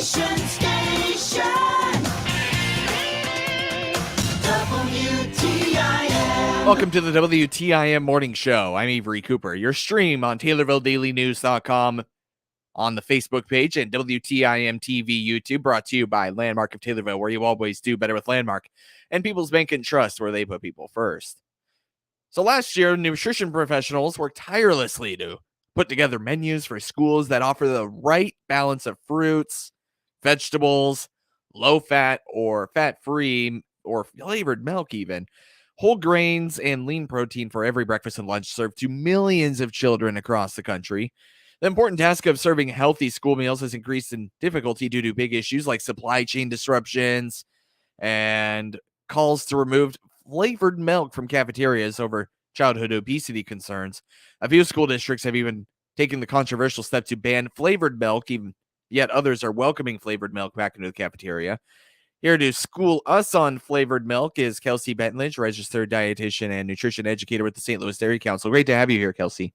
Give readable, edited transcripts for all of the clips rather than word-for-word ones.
WTIM. Welcome to the WTIM Morning Show. I'm Avery Cooper. Your stream on TaylorvilleDailyNews.com, on the Facebook page, and WTIM TV YouTube, brought to you by Landmark of Taylorville, where you always do better with Landmark, and People's Bank and Trust, where they put people first. So last year, nutrition professionals worked tirelessly to put together menus for schools that offer the right balance of fruits, vegetables, low-fat or fat-free or flavored milk even, whole grains, and lean protein for every breakfast and lunch served to millions of children across the country. The important task of serving healthy school meals has increased in difficulty due to big issues like supply chain disruptions and calls to remove flavored milk from cafeterias over childhood obesity concerns. A few school districts have even taken the controversial step to ban flavored milk, yet others are welcoming flavored milk back into the cafeteria. Here to school us on flavored milk is Kelsey Bentley, registered dietitian and nutrition educator with the St. Louis Dairy Council. Great to have you here, Kelsey.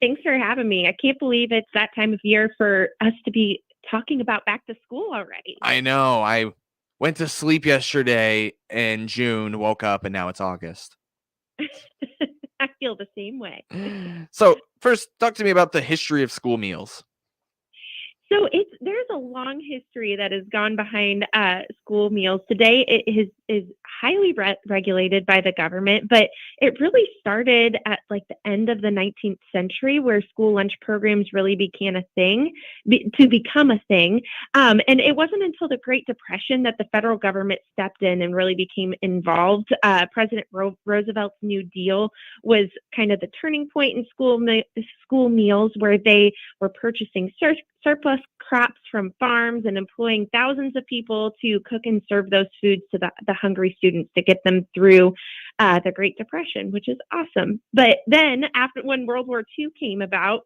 Thanks for having me. I can't believe it's that time of year for us to be talking about back to school already. I know. I went to sleep yesterday in June, woke up, and now it's August. I feel the same way. So first, talk to me about the history of school meals. So there's a long history that has gone behind school meals. Today, it is highly regulated by the government, but it really started at like the end of the 19th century, where school lunch programs really became a thing, become a thing. And it wasn't until the Great Depression that the federal government stepped in and really became involved. President Roosevelt's New Deal was kind of the turning point in school meals, where they were purchasing surplus crops from farms and employing thousands of people to cook and serve those foods to the hungry students to get them through the Great Depression, which is awesome. But then when World War II came about,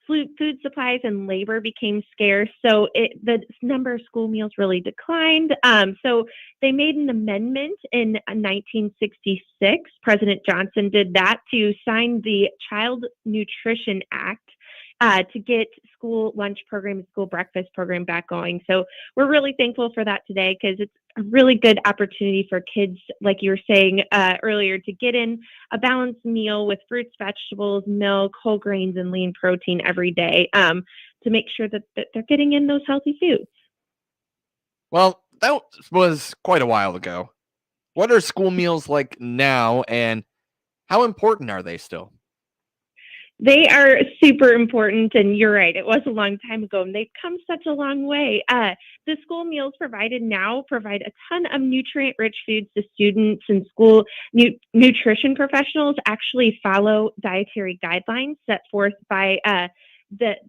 food supplies and labor became scarce, so the number of school meals really declined. So they made an amendment in 1966. President Johnson did that to sign the Child Nutrition Act, to get school lunch program, school breakfast program back going. So we're really thankful for that today, because it's a really good opportunity for kids, like you were saying earlier, to get in a balanced meal with fruits, vegetables, milk, whole grains, and lean protein every day, to make sure that they're getting in those healthy foods. Well, that was quite a while ago. What are school meals like now, and how important are they still? They are super important, and you're right, it was a long time ago, and they've come such a long way. The school meals provided now provide a ton of nutrient-rich foods to students, and school nutrition professionals actually follow dietary guidelines set forth by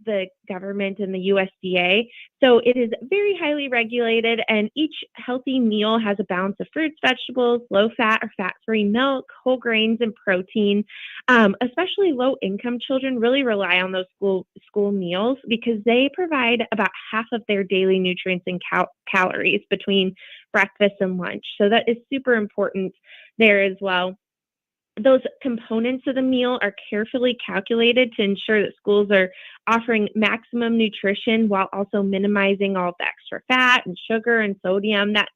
the government and the USDA. So it is very highly regulated, and each healthy meal has a balance of fruits, vegetables, low-fat or fat-free milk, whole grains, and protein. Especially low-income children really rely on those school meals, because they provide about half of their daily nutrients and calories between breakfast and lunch. So that is super important there as well. Those components of the meal are carefully calculated to ensure that schools are offering maximum nutrition while also minimizing all the extra fat and sugar and sodium that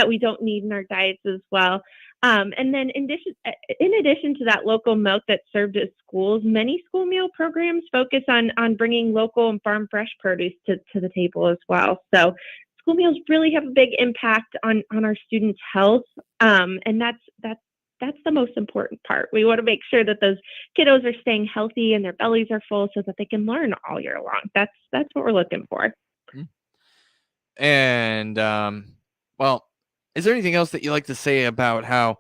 we don't need in our diets as well. And then in addition to that local milk that's served at schools, many school meal programs focus on bringing local and farm fresh produce to the table as well. So school meals really have a big impact on our students' health, and that's the most important part. We want to make sure that those kiddos are staying healthy and their bellies are full, so that they can learn all year long. That's what we're looking for. And well, is there anything else that you like to say about how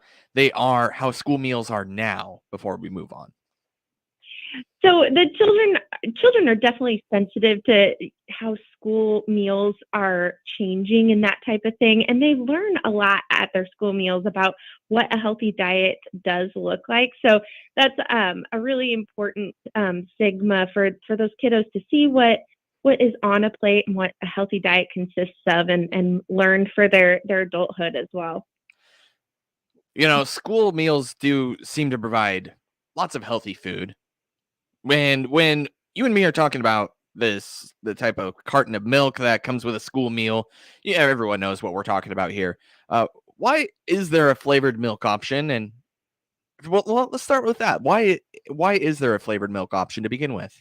school meals are now before we move on? So the children are definitely sensitive to how school meals are changing and that type of thing. And they learn a lot at their school meals about what a healthy diet does look like. So that's a really important stigma for those kiddos to see what is on a plate and what a healthy diet consists of, and learn for their adulthood as well. You know, school meals do seem to provide lots of healthy food. When you and me are talking about the type of carton of milk that comes with a school meal. Yeah, everyone knows what we're talking about here. Why is there a flavored milk option? And well, let's start with that. Why is there a flavored milk option to begin with?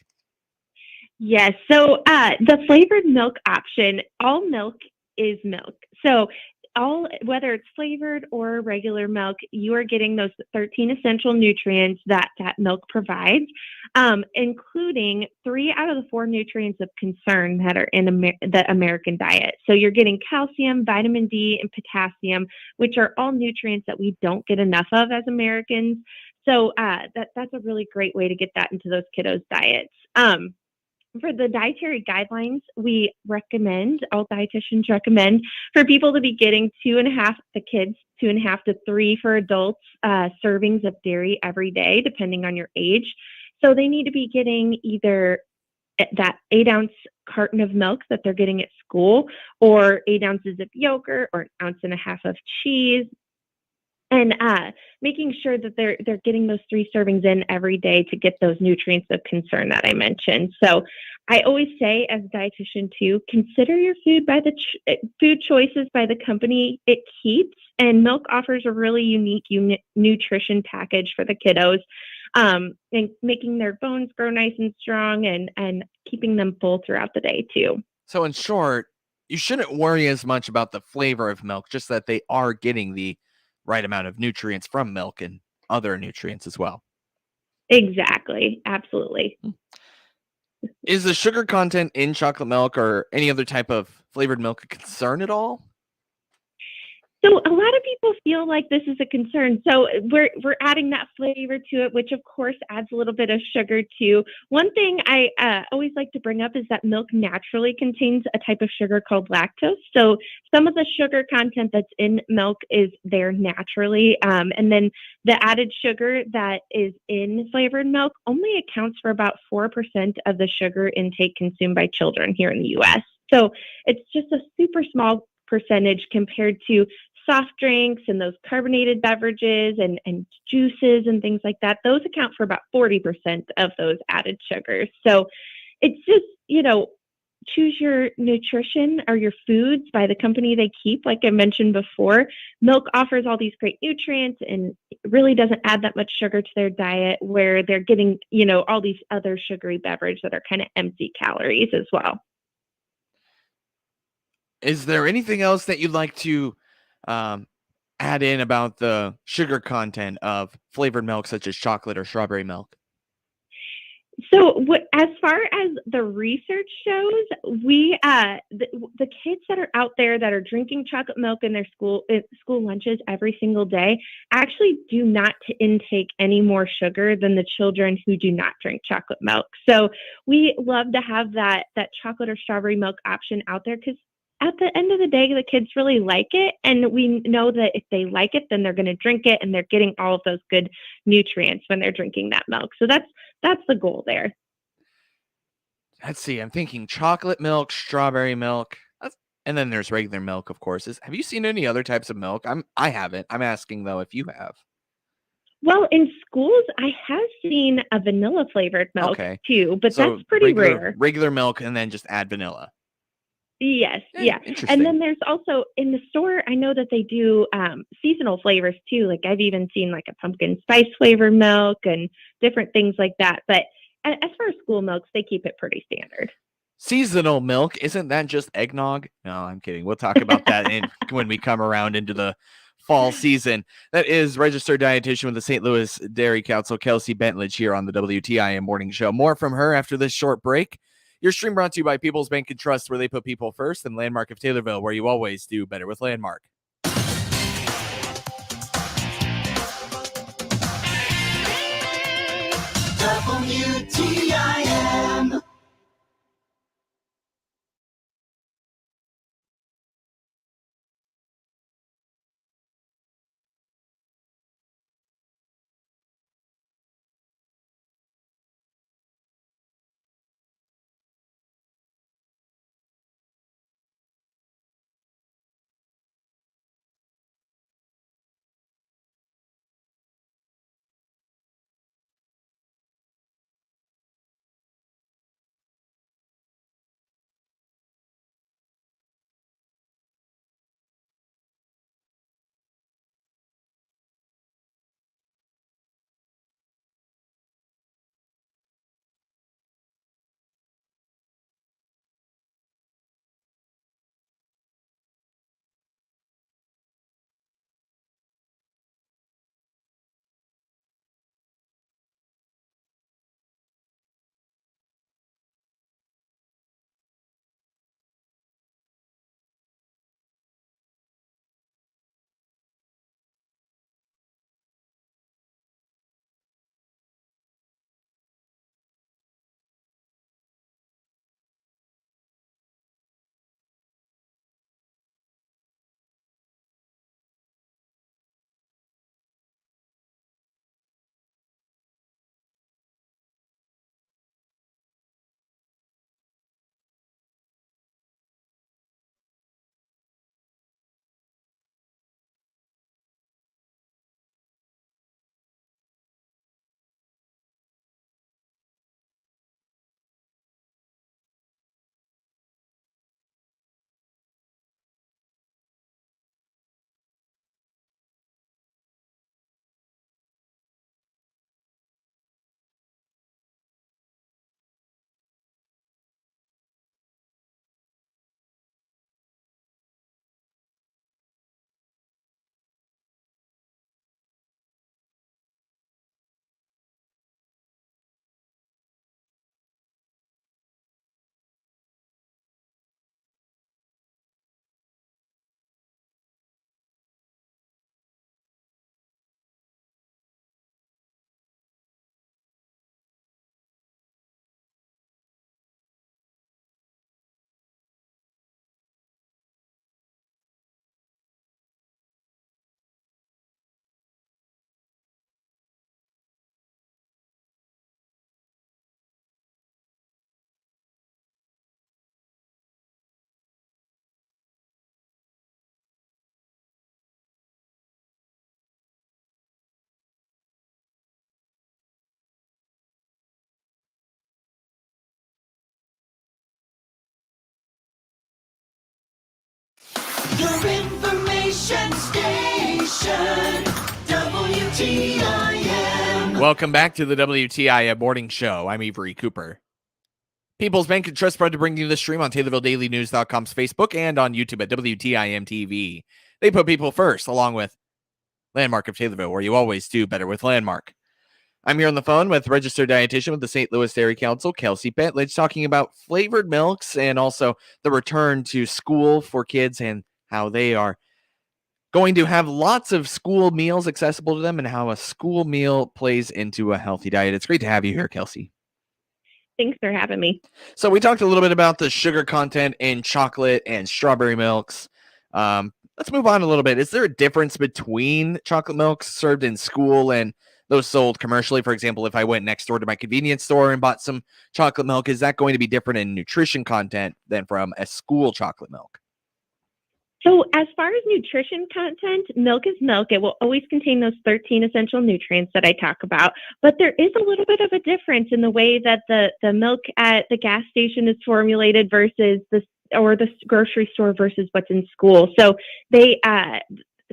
Yes. So the flavored milk option, all milk is milk. So all whether it's flavored or regular milk, you are getting those 13 essential nutrients that milk provides, including 3 out of the 4 nutrients of concern that are in the American diet. So you're getting calcium, vitamin D, and potassium, which are all nutrients that we don't get enough of as Americans. So that's a really great way to get that into those kiddos' diets. For the dietary guidelines, we recommend, all dietitians recommend, for people to be getting 2.5, the kids, 2.5 to 3 for adults, servings of dairy every day, depending on your age. So they need to be getting either that 8-ounce carton of milk that they're getting at school, or 8 ounces of yogurt, or 1.5 ounces of cheese, and making sure that they're getting those 3 servings in every day to get those nutrients of concern that I mentioned. So I always say, as a dietitian too, consider your food by the food choices by the company it keeps. And milk offers a really unique nutrition package for the kiddos, and making their bones grow nice and strong, and keeping them full throughout the day too. So in short, you shouldn't worry as much about the flavor of milk, just that they are getting the right amount of nutrients from milk and other nutrients as well. Exactly. Absolutely. Is the sugar content in chocolate milk or any other type of flavored milk a concern at all? So a lot of people feel like this is a concern. So we're adding that flavor to it, which of course adds a little bit of sugar too. One thing I always like to bring up is that milk naturally contains a type of sugar called lactose. So some of the sugar content that's in milk is there naturally, and then the added sugar that is in flavored milk only accounts for about 4% of the sugar intake consumed by children here in the U.S. So it's just a super small percentage compared to soft drinks and those carbonated beverages and juices and things like that. Those account for about 40% of those added sugars. So it's just, choose your nutrition or your foods by the company they keep. Like I mentioned before, milk offers all these great nutrients and really doesn't add that much sugar to their diet, where they're getting, all these other sugary beverages that are kind of empty calories as well. Is there anything else that you'd like to um, add in about the sugar content of flavored milk, such as chocolate or strawberry milk? So, as far as the research shows, the kids that are out there that are drinking chocolate milk in their school lunches every single day actually do not intake any more sugar than the children who do not drink chocolate milk. So, we love to have that chocolate or strawberry milk option out there, because at the end of the day, the kids really like it, and we know that if they like it, then they're going to drink it, and they're getting all of those good nutrients when they're drinking that milk. So that's the goal there. Let's see. I'm thinking chocolate milk, strawberry milk, and then there's regular milk, of course. Have you seen any other types of milk? I haven't. I'm asking though if you have. Well, in schools, I have seen a vanilla flavored milk Okay, too, but so that's pretty rare. regular milk, and then just add vanilla. Yes, Yeah, yeah. And interesting. then there's also in the store, I know that they do seasonal flavors too. Like I've even seen like a pumpkin spice flavored milk and different things like that. But as far as school milks, they keep it pretty standard. Seasonal milk, isn't that just eggnog? No, I'm kidding. We'll talk about that when we come around into the fall season. That is registered dietitian with the St. Louis Dairy Council, Kelsey Bentley, here on the WTIM Morning Show. More from her after this short break. Your stream brought to you by People's Bank and Trust, where they put people first, and Landmark of Taylorville, where you always do better with Landmark. WTIM. Your information station, WTIM. Welcome back to the WTIM Morning Show. I'm Avery Cooper. People's Bank and Trust proud to bring you the stream on TaylorvilleDailyNews.com's Facebook and on YouTube at WTIM TV. They put people first, along with Landmark of Taylorville, where you always do better with Landmark. I'm here on the phone with registered dietitian with the St. Louis Dairy Council, Kelsey Bentley, talking about flavored milks and also the return to school for kids and how they are going to have lots of school meals accessible to them and how a school meal plays into a healthy diet. It's great to have you here, Kelsey. Thanks for having me. So we talked a little bit about the sugar content in chocolate and strawberry milks. Let's move on a little bit. Is there a difference between chocolate milks served in school and those sold commercially? For example, if I went next door to my convenience store and bought some chocolate milk, is that going to be different in nutrition content than from a school chocolate milk? So as far as nutrition content, milk is milk. It will always contain those 13 essential nutrients that I talk about. But there is a little bit of a difference in the way that the milk at the gas station is formulated versus the grocery store versus what's in school. So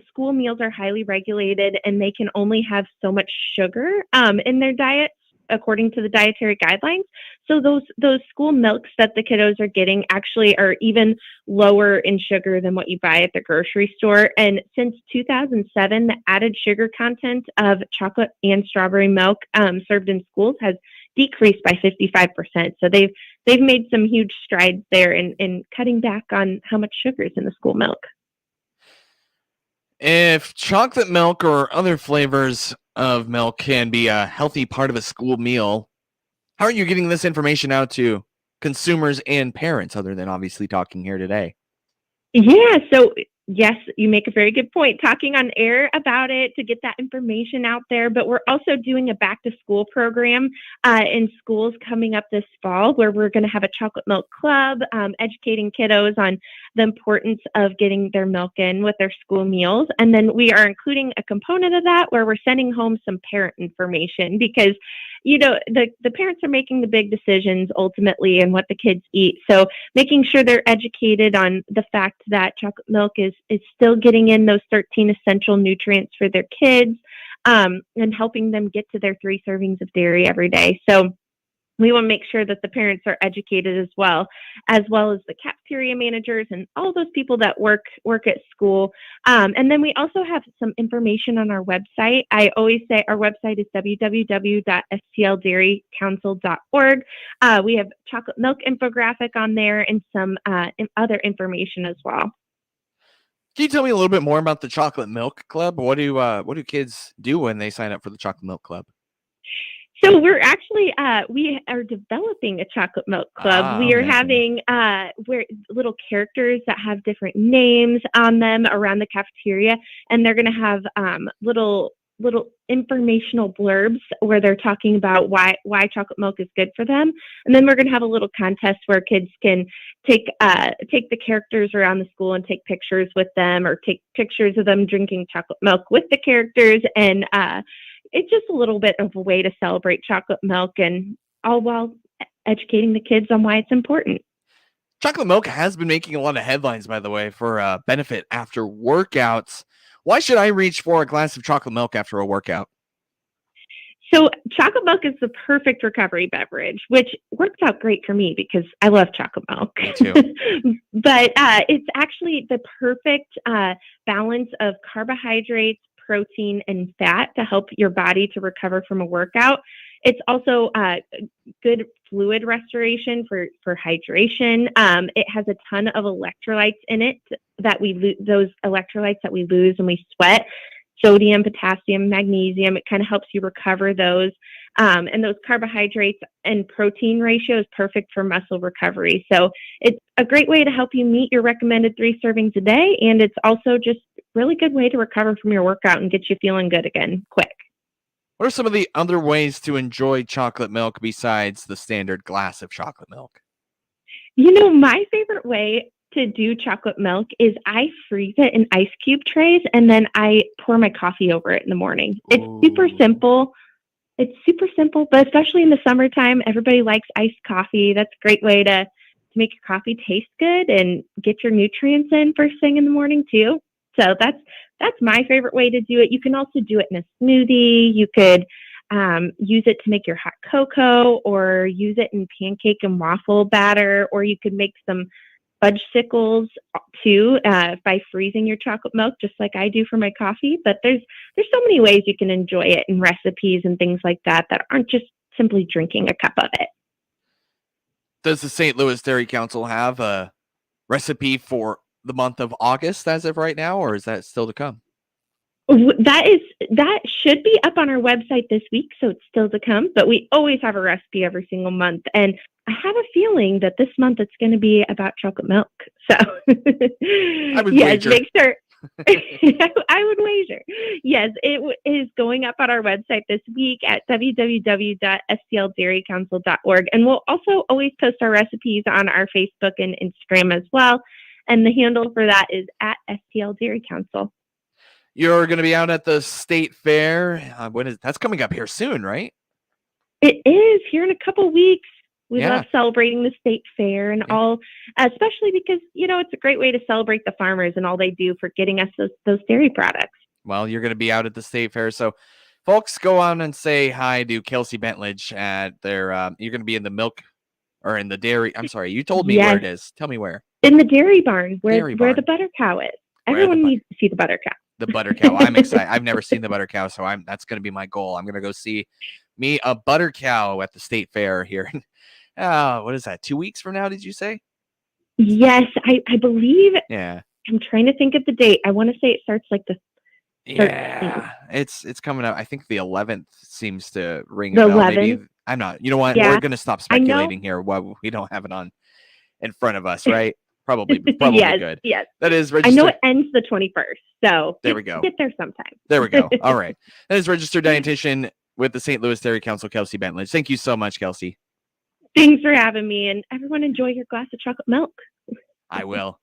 school meals are highly regulated and they can only have so much sugar in their diet according to the Dietary Guidelines. So those school milks that the kiddos are getting actually are even lower in sugar than what you buy at the grocery store. And since 2007, the added sugar content of chocolate and strawberry milk served in schools has decreased by 55%. So they've made some huge strides there in cutting back on how much sugar is in the school milk. If chocolate milk or other flavors of milk can be a healthy part of a school meal, how are you getting this information out to consumers and parents other than obviously talking here today? Yeah, so yes, you make a very good point, talking on air about it to get that information out there. But we're also doing a back to school program in schools coming up this fall where we're going to have a chocolate milk club, educating kiddos on the importance of getting their milk in with their school meals. And then we are including a component of that where we're sending home some parent information because the parents are making the big decisions ultimately in what the kids eat. So making sure they're educated on the fact that chocolate milk is still getting in those 13 essential nutrients for their kids and helping them get to their 3 servings of dairy every day. So we want to make sure that the parents are educated as well as the cafeteria managers and all those people that work at school. And then we also have some information on our website. I always say our website is www.stldairycouncil.org. We have chocolate milk infographic on there and some other information as well. Can you tell me a little bit more about the Chocolate Milk Club? What do kids do when they sign up for the Chocolate Milk Club? So we're actually, we are developing a chocolate milk club. We are having little characters that have different names on them around the cafeteria, and they're going to have little informational blurbs where they're talking about why chocolate milk is good for them. And then we're going to have a little contest where kids can take the characters around the school and take pictures with them or take pictures of them drinking chocolate milk with the characters. And it's just a little bit of a way to celebrate chocolate milk and all while educating the kids on why it's important. Chocolate milk has been making a lot of headlines, by the way, for benefit after workouts. Why should I reach for a glass of chocolate milk after a workout? So chocolate milk is the perfect recovery beverage, which works out great for me because I love chocolate milk. Me too. But it's actually the perfect balance of carbohydrates, protein, and fat to help your body to recover from a workout. It's also good fluid restoration for hydration. It has a ton of electrolytes in it that those electrolytes that we lose when we sweat. Sodium, potassium, magnesium. It kind of helps you recover those. And those carbohydrates and protein ratio is perfect for muscle recovery. So it's a great way to help you meet your recommended 3 servings a day. And it's also just a really good way to recover from your workout and get you feeling good again quick. What are some of the other ways to enjoy chocolate milk besides the standard glass of chocolate milk? My favorite way to do chocolate milk is I freeze it in ice cube trays and then I pour my coffee over it in the morning. It's super simple. But especially in the summertime, everybody likes iced coffee. That's a great way to to make your coffee taste good and get your nutrients in first thing in the morning too. So that's my favorite way to do it. You can also do it in a smoothie. You could use it to make your hot cocoa, or use it in pancake and waffle batter, or you could make some fudgesicles too by freezing your chocolate milk, just like I do for my coffee. But there's so many ways you can enjoy it, in recipes and things like that aren't just simply drinking a cup of it. Does the St. Louis Dairy Council have a recipe for the month of August as of right now, or is that still to come? That should be up on our website this week, so it's still to come. But we always have a recipe every single month, and I have a feeling that this month it's going to be about chocolate milk. So I would yes, wager. make sure. I would wager. Yes, it is going up on our website this week at www.stldairycouncil.org, and we'll also always post our recipes on our Facebook and Instagram as well. And the handle for that is at STL Dairy Council. You're going to be out at the state fair. That's coming up here soon, right? It is here in a couple weeks. We Yeah. love celebrating the state fair and all, especially because, it's a great way to celebrate the farmers and all they do for getting us those dairy products. Well, you're going to be out at the state fair. So folks, go on and say hi to Kelsey Bentley at their, you're going to be in the milk or in the dairy. I'm sorry. You told me where it is. Tell me where. In the dairy barn, where Dairy barn. the butter cow is. Everyone needs to see the butter cow. The butter cow. I'm excited. I've never seen the butter cow, so that's going to be my goal. I'm going to go see a butter cow at the state fair here. What is that? 2 weeks from now, did you say? Yes, I believe. Yeah. I'm trying to think of the date. I want to say it starts like the 13th. Yeah. It's coming up. I think the 11th seems to ring The a bell. 11th? Maybe I'm not. You know what? Yeah. We're going to stop speculating here. Well, we don't have it on in front of us, right? Probably yes, good. Yes. That is I registered. know it ends the 21st. So there we go. Get there sometime. There we go. All right. That is registered dietitian with the St. Louis Dairy Council, Kelsey Bentley. Thank you so much, Kelsey. Thanks for having me, and everyone enjoy your glass of chocolate milk. I will.